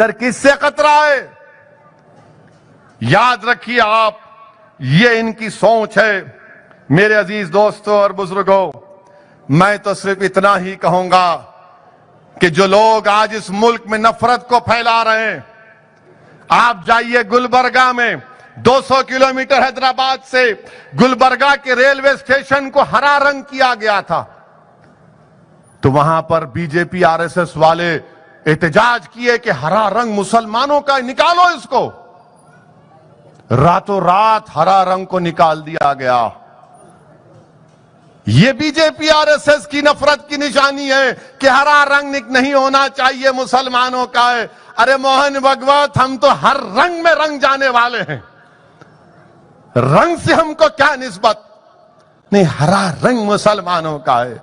इधर किससे खतरा है? याद रखिए आप, ये इनकी सोच है। मेरे अजीज दोस्तों और बुजुर्गों, मैं तो सिर्फ इतना ही कहूंगा कि जो लोग आज इस मुल्क में नफरत को फैला रहे हैं, आप जाइए गुलबर्गा में, 200 किलोमीटर हैदराबाद से गुलबर्गा के रेलवे स्टेशन को हरा रंग किया गया था, तो वहां पर बीजेपी आरएसएस वाले एहतजाज किए कि हरा रंग मुसलमानों का, निकालो इसको। रातों रात हरा रंग को निकाल दिया गया। यह बीजेपी आरएसएस की नफरत की निशानी है कि हरा रंग नहीं होना चाहिए, मुसलमानों का है। अरे मोहन भगवत, हम तो हर रंग में रंग जाने वाले हैं, रंग से हमको क्या निस्बत? नहीं, हरा रंग मुसलमानों का है।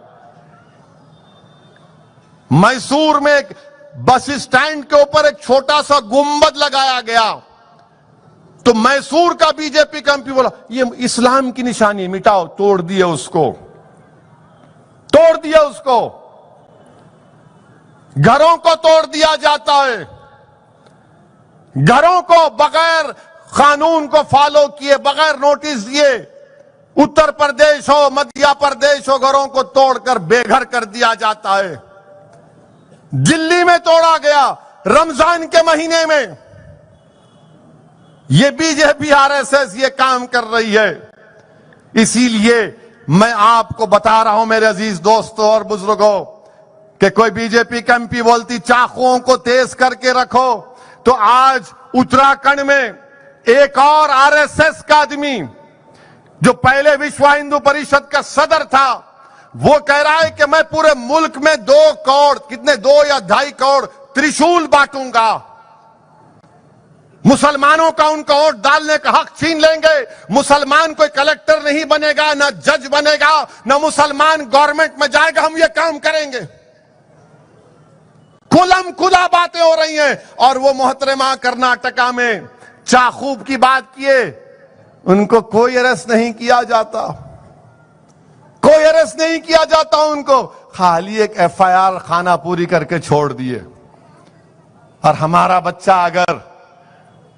मैसूर में एक बस स्टैंड के ऊपर एक छोटा सा गुंबद लगाया गया, तो मैसूर का बीजेपी का एमपी बोला ये इस्लाम की निशानी, मिटाओ। तोड़ दिए उसको, तोड़ दिया उसको। घरों को तोड़ दिया जाता है, घरों को बगैर कानून को फॉलो किए, बगैर नोटिस दिए, उत्तर प्रदेश हो, मध्य प्रदेश हो, घरों को तोड़कर बेघर कर दिया जाता है। दिल्ली में तोड़ा गया रमजान के महीने में। ये बीजेपी आरएसएस ये काम कर रही है। इसीलिए मैं आपको बता रहा हूं मेरे अजीज दोस्तों और बुजुर्गों कि कोई बीजेपी का एमपी बोलती चाकुओं को तेज करके रखो, तो आज उत्तराखंड में एक और आरएसएस का आदमी जो पहले विश्व हिंदू परिषद का सदर था, वो कह रहा है कि मैं पूरे मुल्क में 2 करोड़, कितने 2 या 2.5 करोड़ त्रिशूल बांटूंगा, मुसलमानों का उनका वोट डालने का हक छीन लेंगे। मुसलमान कोई कलेक्टर नहीं बनेगा, ना जज बनेगा, ना मुसलमान गवर्नमेंट में जाएगा, हम ये काम करेंगे। खुलम खुला बातें हो रही हैं। और वो मोहतरमा कर्नाटका में चाकूब की बात किए, उनको कोई अरेस्ट नहीं किया जाता, कोई अरेस्ट नहीं किया जाता उनको, खाली एक एफआईआर खाना पूरी करके छोड़ दिए। और हमारा बच्चा अगर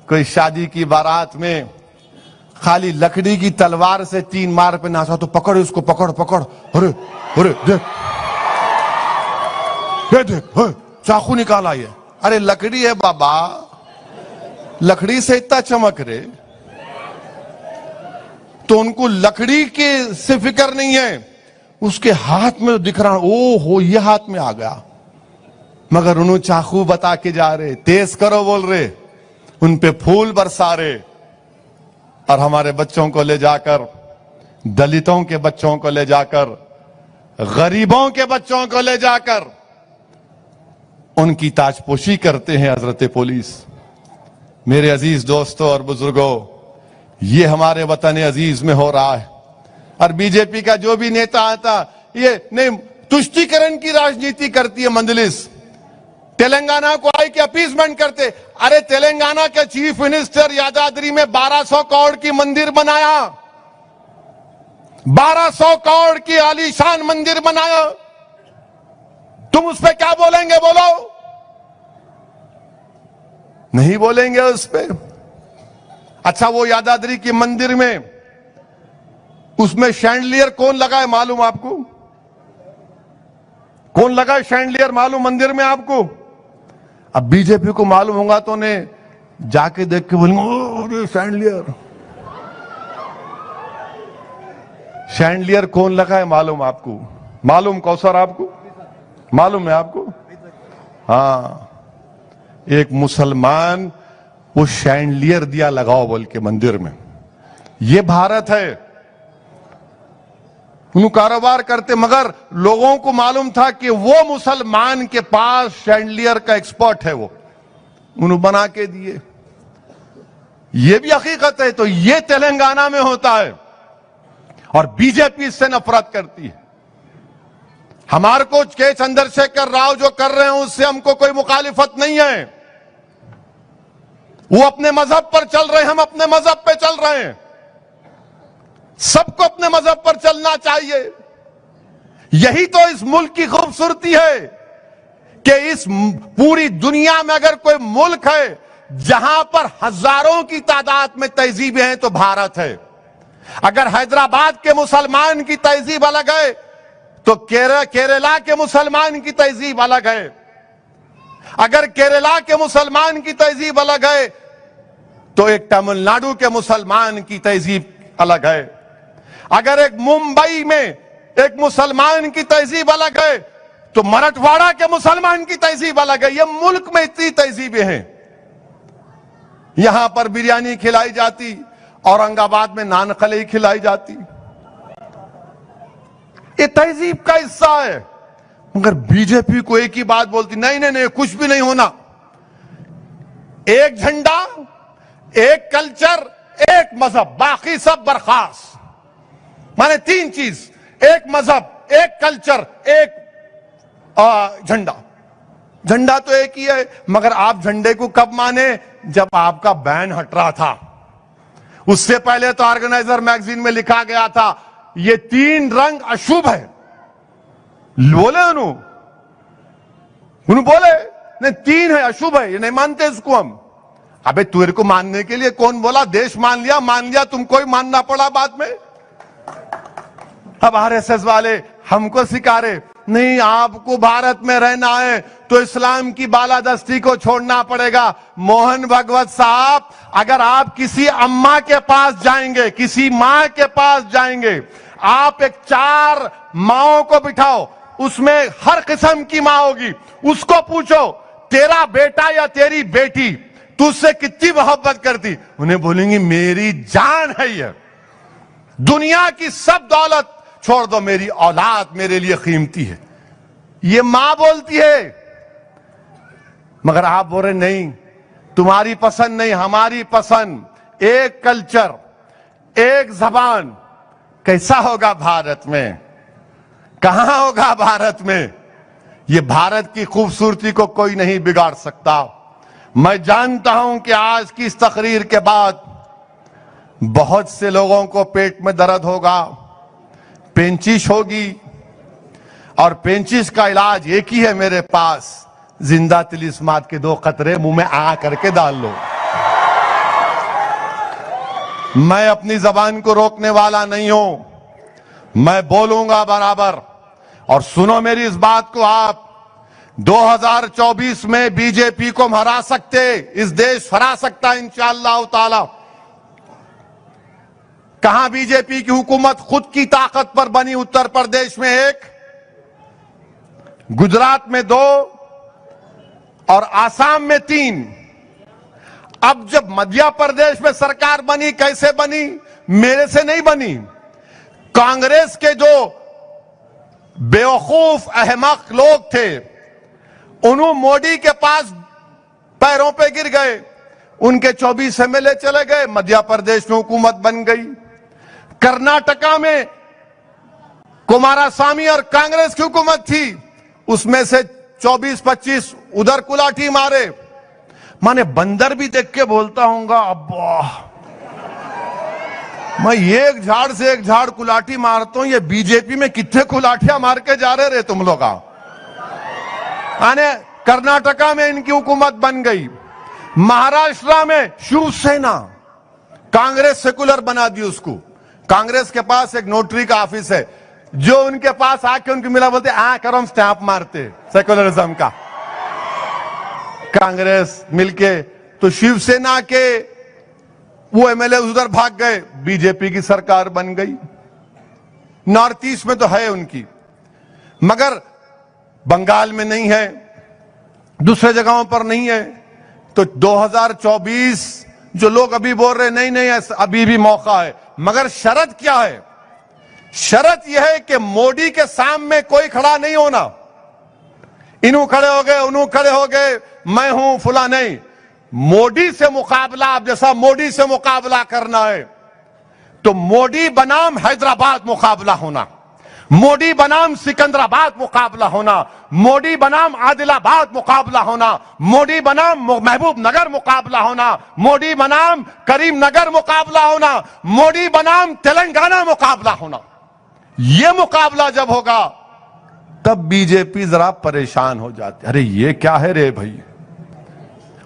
कोई शादी की बारात में खाली लकड़ी की तलवार से 3 मार पे नाचा, तो पकड़ उसको, पकड़ पकड़, अरे अरे देख, ये देख, चाकू निकाला ये, अरे लकड़ी है बाबा, लकड़ी से इतना चमक रहे, तो उनको लकड़ी के से फिक्र नहीं है, उसके हाथ में दिख रहा, ओ हो ये हाथ में आ गया, मगर उन्होंने चाकू बता के जा रहे, तेज करो बोल रहे, उन पे फूल बरसा रहे। और हमारे बच्चों को ले जाकर, दलितों के बच्चों को ले जाकर, गरीबों के बच्चों को ले जाकर उनकी ताजपोशी करते हैं हजरत पुलिस। मेरे अजीज दोस्तों और बुजुर्गों, ये हमारे वतन अजीज में हो रहा है। और बीजेपी का जो भी नेता आता, ये नहीं तुष्टीकरण की राजनीति करती है मंजलिस। तेलंगाना को आई कि अपीसमेंट करते, अरे तेलंगाना के चीफ मिनिस्टर यादाद्री में 1200 करोड़ की मंदिर बनाया, 1200 करोड़ की आलीशान मंदिर बनाया, तुम उस पर क्या बोलेंगे? बोलो, नहीं बोलेंगे उस पर। अच्छा, वो यादाद्री की मंदिर में उसमें शैंडलियर कौन लगाए मालूम आपको? कौन लगाए शैंडलियर मालूम मंदिर में आपको? अब बीजेपी को मालूम होगा तो ने जाके देख के बोलेंगे शैंडलियर, शैंडलियर कौन लगाए मालूम आपको? मालूम कौसर आपको मालूम है आपको? हाँ, एक मुसलमान वो शैंडलियर दिया लगाओ बोल के मंदिर में। ये भारत है। उन्होंने कारोबार करते, मगर लोगों को मालूम था कि वो मुसलमान के पास शैंडलियर का एक्सपर्ट है, वो उन्होंने बना के दिए। ये भी हकीकत है। तो ये तेलंगाना में होता है और बीजेपी इससे नफरत करती है। हमारे को के चंद्रशेखर राव जो कर रहे हैं उससे हमको कोई मुखालिफत नहीं है। वो अपने मजहब पर चल रहे हैं, हम अपने मजहब पे चल रहे हैं। सबको अपने मजहब पर चलना चाहिए। यही तो इस मुल्क की खूबसूरती है कि इस पूरी दुनिया में अगर कोई मुल्क है जहां पर हजारों की तादाद में तहजीबें हैं तो भारत है। अगर हैदराबाद के मुसलमान की तहजीब अलग है तो केरला के मुसलमान की तहजीब अलग है। अगर केरला के मुसलमान की तहजीब अलग है तो एक तमिलनाडु के मुसलमान की तहजीब अलग है। अगर एक मुंबई में एक मुसलमान की तहजीब अलग है तो मराठवाड़ा के मुसलमान की तहजीब अलग है। ये मुल्क में इतनी तहजीबें हैं। यहां पर बिरयानी खिलाई जाती, औरंगाबाद में नान खलाई खिलाई जाती। ये तहजीब का हिस्सा है। मगर बीजेपी को एक ही बात बोलती, नहीं नहीं नहीं, कुछ भी नहीं होना। एक झंडा, एक कल्चर, एक मजहब, बाकी सब बर्खास्त। माने तीन चीज, एक मजहब, एक कल्चर, एक झंडा। झंडा तो एक ही है, मगर आप झंडे को कब माने? जब आपका बैन हट रहा था। उससे पहले तो ऑर्गेनाइजर मैगजीन में लिखा गया था ये तीन रंग अशुभ है। बोले उन्होंने बोले नहीं, तीन है, अशुभ है, ये नहीं मानते इसको हम। अबे तेरे को मानने के लिए कौन बोला? देश मान लिया, तुमको ही मानना पड़ा बाद में। अब आरएसएस वाले हमको सिखा रहे, नहीं आपको भारत में रहना है तो इस्लाम की बालादस्ती को छोड़ना पड़ेगा। मोहन भागवत साहब, अगर आप किसी अम्मा के पास जाएंगे, किसी मां के पास जाएंगे, आप एक 4 माओं को बिठाओ, उसमें हर किस्म की मां होगी, उसको पूछो तेरा बेटा या तेरी बेटी तुझसे कितनी मोहब्बत करती? उन्हें बोलेंगी मेरी जान है ये, दुनिया की सब दौलत छोड़ दो, मेरी औलाद मेरे लिए कीमती है। ये मां बोलती है। मगर आप बोल रहे नहीं, तुम्हारी पसंद नहीं, हमारी पसंद, एक कल्चर, एक जबान। कैसा होगा भारत में? कहां होगा भारत में? ये भारत की खूबसूरती को कोई नहीं बिगाड़ सकता। मैं जानता हूं कि आज की इस तकरीर के बाद बहुत से लोगों को पेट में दर्द होगा, पेंचिश होगी, और पेंचिश का इलाज एक ही है मेरे पास, जिंदा तिलिस्मात के 2 कतरे मुंह में आ करके डाल लो। मैं अपनी जबान को रोकने वाला नहीं हूं, मैं बोलूंगा बराबर। और सुनो मेरी इस बात को, आप 2024 में बीजेपी को हम हरा सकते, इस देश हरा सकता इंशाअल्लाह ताला। कहां बीजेपी की हुकूमत खुद की ताकत पर बनी? उत्तर प्रदेश में 1, गुजरात में 2 और आसाम में 3। अब जब मध्य प्रदेश में सरकार बनी, कैसे बनी? मेरे से नहीं बनी। कांग्रेस के जो बेवकूफ अहमक लोग थे, उन्होंने मोदी के पास पैरों पे गिर गए, उनके 24 एमएलए चले गए, मध्य प्रदेश में हुकूमत बन गई। कर्नाटका में कुमारस्वामी और कांग्रेस की हुकूमत थी, उसमें से 24-25 उधर कुलाठी मारे। माने बंदर भी देख के बोलता हूंगा, अब्बा मैं एक झाड़ से एक झाड़ कुलाठी मारता हूं, ये बीजेपी में कितने कुलाठियां मार के जा रहे तुम लोग। माने कर्नाटका में इनकी हुकूमत बन गई। महाराष्ट्र में शिवसेना, कांग्रेस सेकुलर बना दी उसको। कांग्रेस के पास एक नोटरी का ऑफिस है, जो उनके पास आके उनकी मिला बोलते आ करो, हम स्टैंप मारते सेकुलरिज्म का। कांग्रेस मिलके तो शिवसेना के वो एमएलए उधर भाग गए, बीजेपी की सरकार बन गई। नॉर्थ ईस्ट में तो है उनकी, मगर बंगाल में नहीं है, दूसरे जगहों पर नहीं है। तो 2024 जो लोग अभी बोल रहे नहीं नहीं अभी भी मौका है, मगर शर्त क्या है? शर्त यह है कि मोदी के सामने कोई खड़ा नहीं होना। इन्हों खड़े हो गए, उन्हों खड़े हो गए, मैं हूं फुला नहीं। मोदी से मुकाबला, अब जैसा मोदी से मुकाबला करना है तो मोदी बनाम हैदराबाद मुकाबला होना, मोदी बनाम सिकंदराबाद मुकाबला होना, मोदी बनाम आदिलाबाद मुकाबला होना, मोदी बनाम महबूब नगर मुकाबला होना, मोदी बनाम करीमनगर मुकाबला होना, मोदी बनाम तेलंगाना मुकाबला होना। यह मुकाबला जब होगा तब बीजेपी जरा परेशान हो जाती, अरे ये क्या है रे भाई।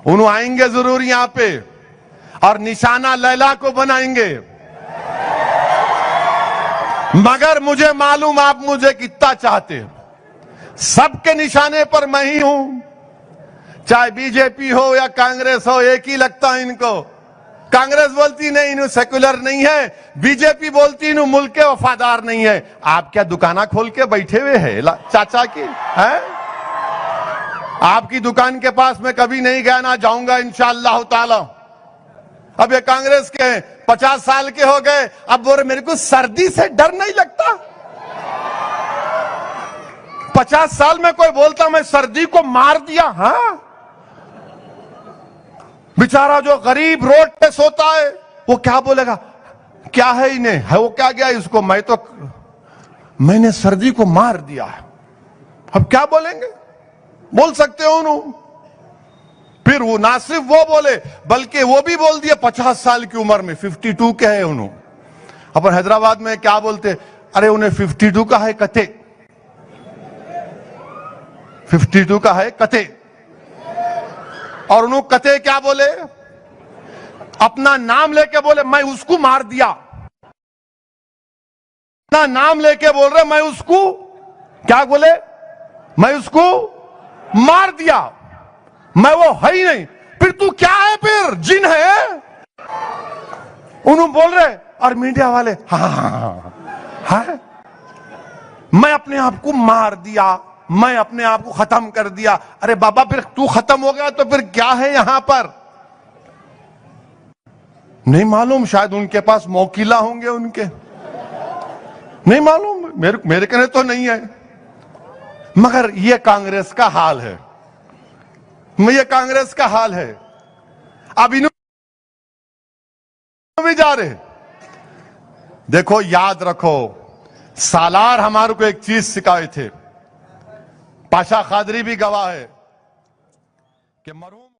उन्होंने आएंगे जरूर यहां पे और निशाना लैला को बनाएंगे, मगर मुझे मालूम आप मुझे कितना चाहते हो। सबके निशाने पर मैं ही हूं, चाहे बीजेपी हो या कांग्रेस हो, एक ही लगता है इनको। कांग्रेस बोलती नहीं इन्हों सेकुलर नहीं है, बीजेपी बोलती इन्हों मुल्क के वफादार नहीं है। आप क्या दुकाना खोल के बैठे हुए हैं चाचा की है? आपकी दुकान के पास मैं कभी नहीं गया, ना जाऊंगा इंशाअल्लाह ताला। अब ये कांग्रेस के 50 साल के हो गए, अब बोल रहे मेरे को सर्दी से डर नहीं लगता। 50 साल में कोई बोलता मैं सर्दी को मार दिया? हाँ, बेचारा जो गरीब रोड पे सोता है वो क्या बोलेगा, क्या है इन्हें, है वो क्या गया इसको, मैंने सर्दी को मार दिया। अब क्या बोलेंगे? बोल सकते हो उन्होंने। फिर वो ना सिर्फ वो बोले बल्कि वो भी बोल दिया 50 साल की उम्र में, 52 के है उन्होंने। अपन हैदराबाद में क्या बोलते, अरे उन्हें 52 का है कते, 52 का है कते। और उन्होंने कते क्या बोले, अपना नाम लेके बोले मैं उसको मार दिया। अपना नाम लेके बोल रहे मैं उसको क्या बोले, मैं उसको मार दिया, मैं वो है ही नहीं। फिर तू क्या है, फिर जिन है? उन्होंने बोल रहे और मीडिया वाले हाँ, मैं अपने आप को मार दिया, मैं अपने आप को खत्म कर दिया। अरे बाबा फिर तू खत्म हो गया तो फिर क्या है यहां पर? नहीं मालूम, शायद उनके पास मौकिला होंगे उनके, नहीं मालूम, मेरे कहने तो नहीं है। मगर ये कांग्रेस का हाल है, ये कांग्रेस का हाल है। अब इन्होंने भी जा रहे। देखो याद रखो, सालार हमारे को एक चीज सिखाए थे, पाशा खादरी भी गवाह है कि मरहूम